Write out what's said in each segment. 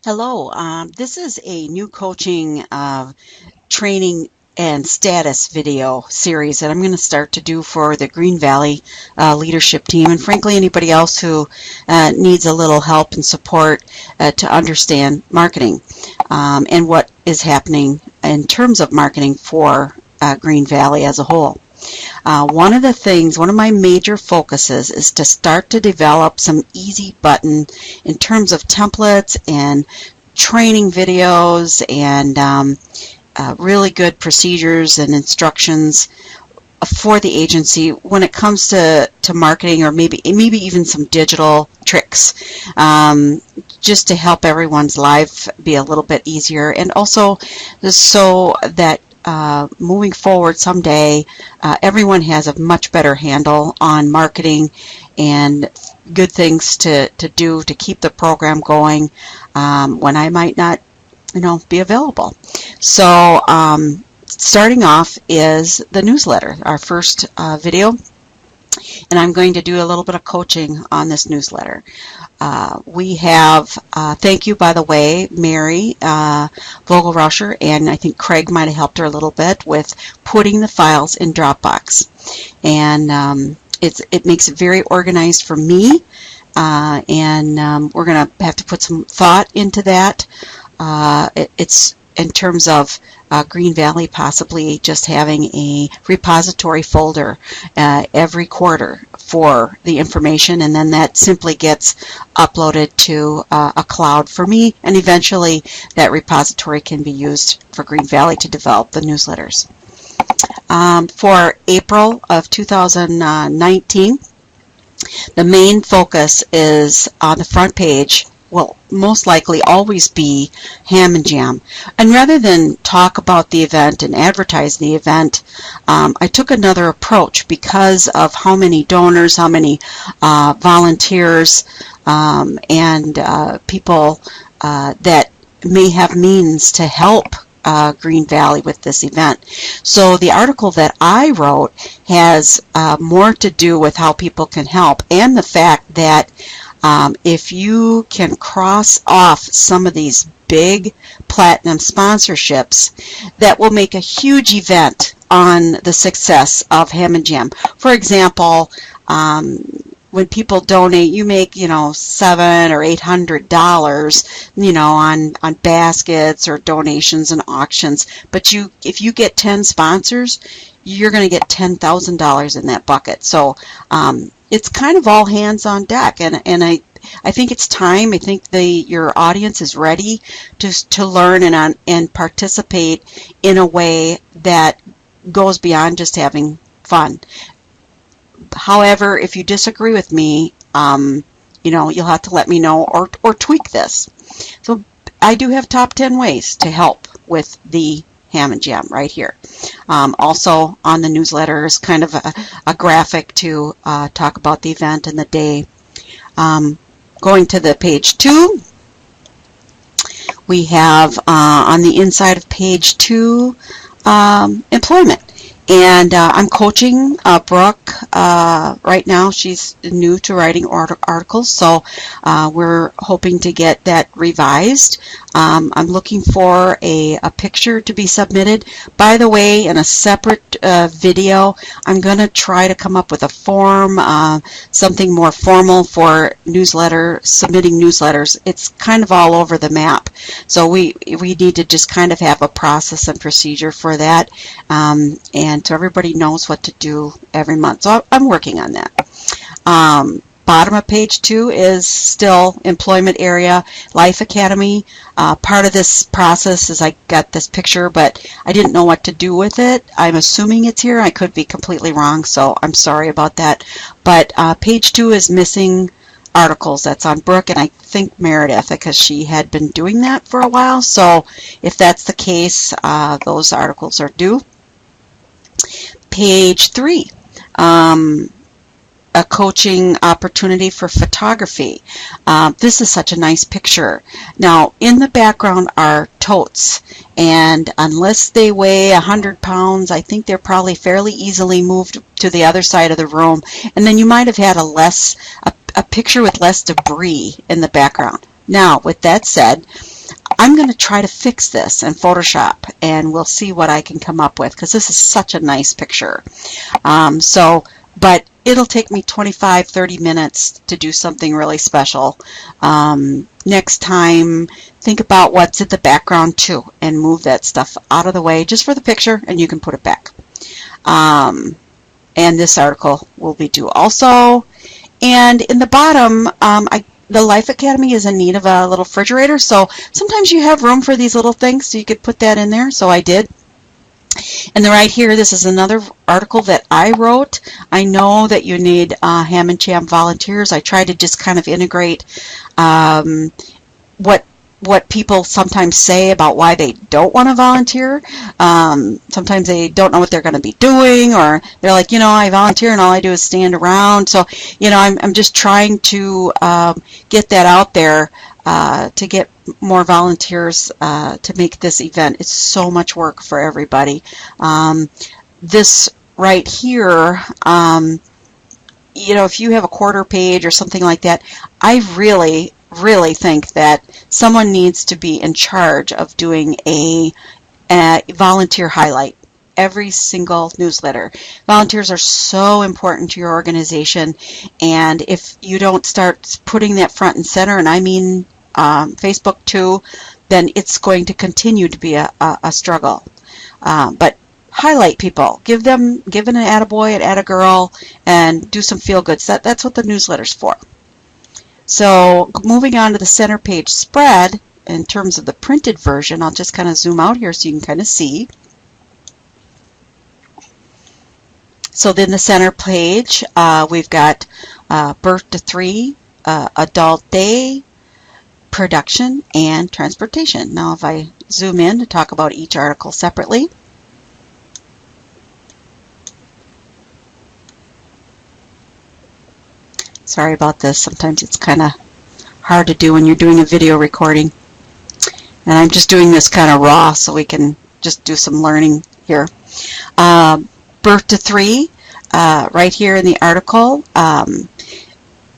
Hello, this is a new coaching training and status video series that I'm going to start to do for the Green Valley leadership team, and frankly anybody else who needs a little help and support to understand marketing and what is happening in terms of marketing for Green Valley as a whole. One of my major focuses is to start to develop some easy button in terms of templates and training videos and really good procedures and instructions for the agency when it comes to marketing, or maybe even some digital tricks, just to help everyone's life be a little bit easier, and also so that moving forward someday, everyone has a much better handle on marketing and good things to do to keep the program going when I might not, be available. So starting off is the newsletter, our first video, and I'm going to do a little bit of coaching on this newsletter. We have, thank you, by the way, Mary Vogelrusher, and I think Craig might have helped her a little bit with putting the files in Dropbox. And it makes it very organized for me, and we're going to have to put some thought into that. It's in terms of Green Valley possibly just having a repository folder every quarter for the information, and then that simply gets uploaded to a cloud for me, and eventually that repository can be used for Green Valley to develop the newsletters. For April of 2019, the main focus is on the front page will most likely always be Ham and Jam. And rather than talk about the event and advertise the event, I took another approach because of how many donors, how many volunteers, and people that may have means to help Green Valley with this event. So the article that I wrote has more to do with how people can help, and the fact that if you can cross off some of these big platinum sponsorships, that will make a huge event on the success of Ham and Jam. For example, when people donate, you make, $700 or $800, on baskets or donations and auctions. But if you get 10 sponsors, you're going to get $10,000 in that bucket. So it's kind of all hands on deck, and I think it's time. I think your audience is ready to learn and participate in a way that goes beyond just having fun. However, if you disagree with me, you'll have to let me know or tweak this. So I do have top 10 ways to help with the Ham and Jam right here. Also on the newsletter is kind of a graphic to talk about the event and the day. Going to the page 2, we have on the inside of page 2 employment. And I'm coaching Brooke right now. She's new to writing articles, so we're hoping to get that revised. I'm looking for a picture to be submitted. By the way, in a separate video, I'm going to try to come up with a form, something more formal for submitting newsletters. It's kind of all over the map, so we need to just kind of have a process and procedure for that, and so everybody knows what to do every month. So I'm working on that. Bottom of page 2 is still employment area, Life Academy. Part of this process is I got this picture, but I didn't know what to do with it. I'm assuming it's here. I could be completely wrong, so I'm sorry about that. But page 2 is missing articles. That's on Brooke, and I think Meredith, because she had been doing that for a while. So if that's the case, those articles are due. Page 3, a coaching opportunity for photography. This is such a nice picture. Now, in the background are totes, and unless they weigh 100 pounds, I think they're probably fairly easily moved to the other side of the room. And then you might have had a picture with less debris in the background. Now, with that said, I'm going to try to fix this in Photoshop, and we'll see what I can come up with, because this is such a nice picture. But it'll take me 25-30 minutes to do something really special. Next time, think about what's in the background too, and move that stuff out of the way just for the picture, and you can put it back. And this article will be due also. And in the bottom, the Life Academy is in need of a little refrigerator, so sometimes you have room for these little things, so you could put that in there, so I did. And then right here, this is another article that I wrote. I know that you need Ham and Cham volunteers. I try to just kind of integrate what people sometimes say about why they don't want to volunteer. Sometimes they don't know what they're going to be doing, or they're like, I volunteer and all I do is stand around. So, I'm just trying to get that out there to get more volunteers to make this event. It's so much work for everybody. This right here, if you have a quarter page or something like that, I really think that someone needs to be in charge of doing a volunteer highlight every single newsletter. Volunteers are so important to your organization, and if you don't start putting that front and center, and I mean Facebook too, then it's going to continue to be a struggle. But highlight people, give an attaboy, an attagirl, and do some feel goods. That's what the newsletter's for. So moving on to the center page spread, in terms of the printed version, I'll just kind of zoom out here so you can kind of see. So then the center page, we've got birth to 3, adult day, production, and transportation. Now if I zoom in to talk about each article separately. Sorry about this. Sometimes it's kind of hard to do when you're doing a video recording. And I'm just doing this kind of raw so we can just do some learning here. Birth to 3, right here in the article,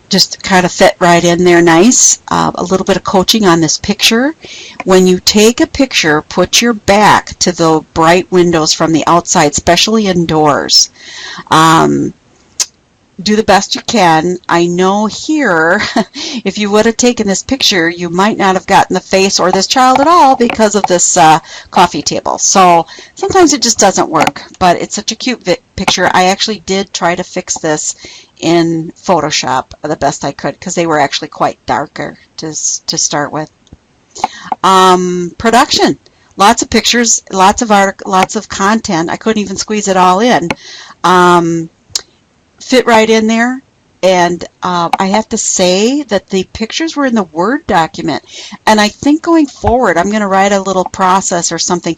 just kind of fit right in there nice. A little bit of coaching on this picture. When you take a picture, put your back to the bright windows from the outside, especially indoors. Do the best you can. I know here, if you would have taken this picture, you might not have gotten the face or this child at all because of this coffee table. So sometimes it just doesn't work, but it's such a cute picture. I actually did try to fix this in Photoshop the best I could, because they were actually quite darker to start with. Production. Lots of pictures, lots of content. I couldn't even squeeze it all in. Fit right in there, and I have to say that the pictures were in the Word document, and I think going forward I'm going to write a little process or something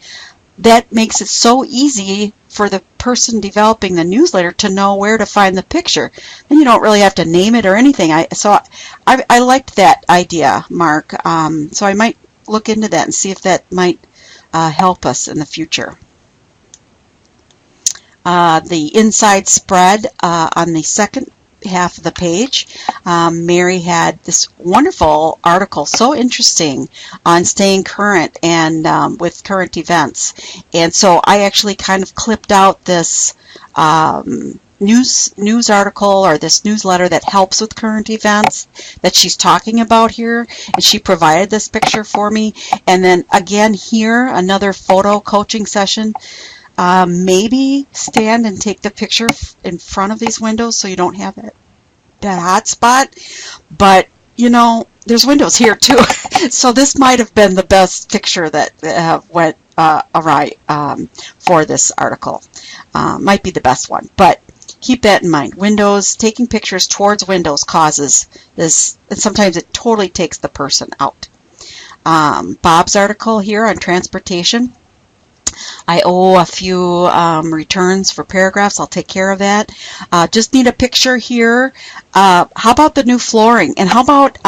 that makes it so easy for the person developing the newsletter to know where to find the picture. Then you don't really have to name it or anything. I liked that idea, Mark, so I might look into that and see if that might help us in the future. The inside spread on the second half of the page, Mary had this wonderful article, so interesting, on staying current and with current events. And so I actually kind of clipped out this news article, or this newsletter that helps with current events that she's talking about here, and she provided this picture for me. And then again here, another photo coaching session. Maybe stand and take the picture in front of these windows so you don't have that hot spot. But, there's windows here too. So this might have been the best picture that went awry for this article. Might be the best one. But keep that in mind. Windows, taking pictures towards windows causes this, and sometimes it totally takes the person out. Bob's article here on transportation. I owe a few returns for paragraphs. I'll take care of that. Just need a picture here. How about the new flooring? And how about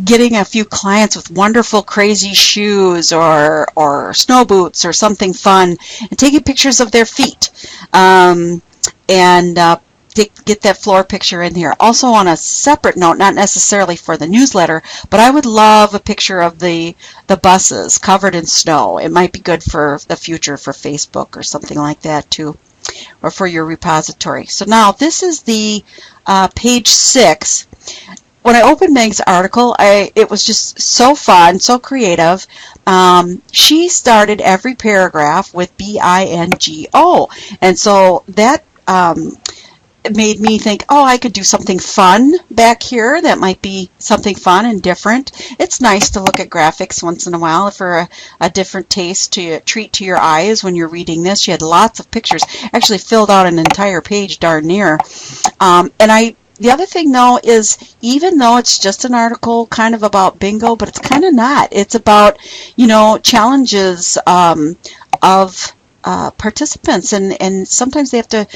getting a few clients with wonderful, crazy shoes or snow boots or something fun, and taking pictures of their feet. And get that floor picture in here. Also, on a separate note, not necessarily for the newsletter, but I would love a picture of the buses covered in snow. It might be good for the future for Facebook or something like that too, or for your repository. So now this is the page 6. When I opened Meg's article, it was just so fun, so creative. She started every paragraph with B-I-N-G-O, and so that it made me think, oh, I could do something fun back here. That might be something fun and different. It's nice to look at graphics once in a while for a different taste to treat to your eyes when you're reading this. She had lots of pictures, actually filled out an entire page darn near. The other thing, though, is even though it's just an article kind of about bingo, but it's kind of not. It's about, challenges of participants, and sometimes they have to,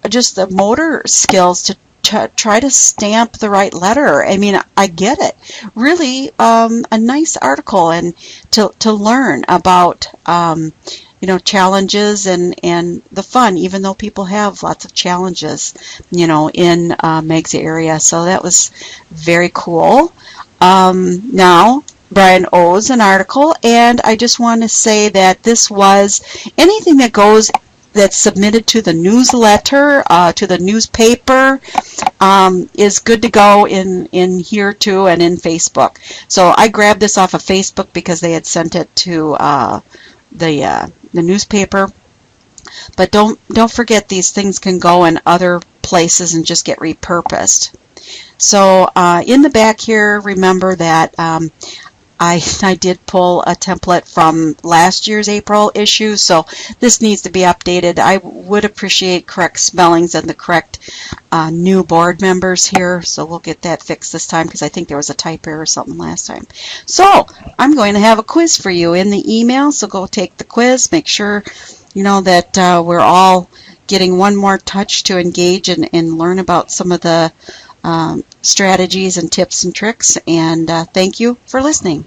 just the motor skills to try to stamp the right letter. I mean, I get it. Really, a nice article, and to learn about challenges and the fun, even though people have lots of challenges, in Meg's area. So that was very cool. Now, Brian owes an article, and I just want to say that this was anything that's submitted to the newsletter, to the newspaper, is good to go in here too, and in Facebook. So I grabbed this off of Facebook because they had sent it to the newspaper. But don't forget, these things can go in other places and just get repurposed. So in the back here, remember that I did pull a template from last year's April issue, so this needs to be updated. I would appreciate correct spellings and the correct new board members here, so we'll get that fixed this time because I think there was a type error or something last time. So I'm going to have a quiz for you in the email, so go take the quiz. Make sure that we're all getting one more touch to engage and learn about some of the strategies and tips and tricks, and thank you for listening.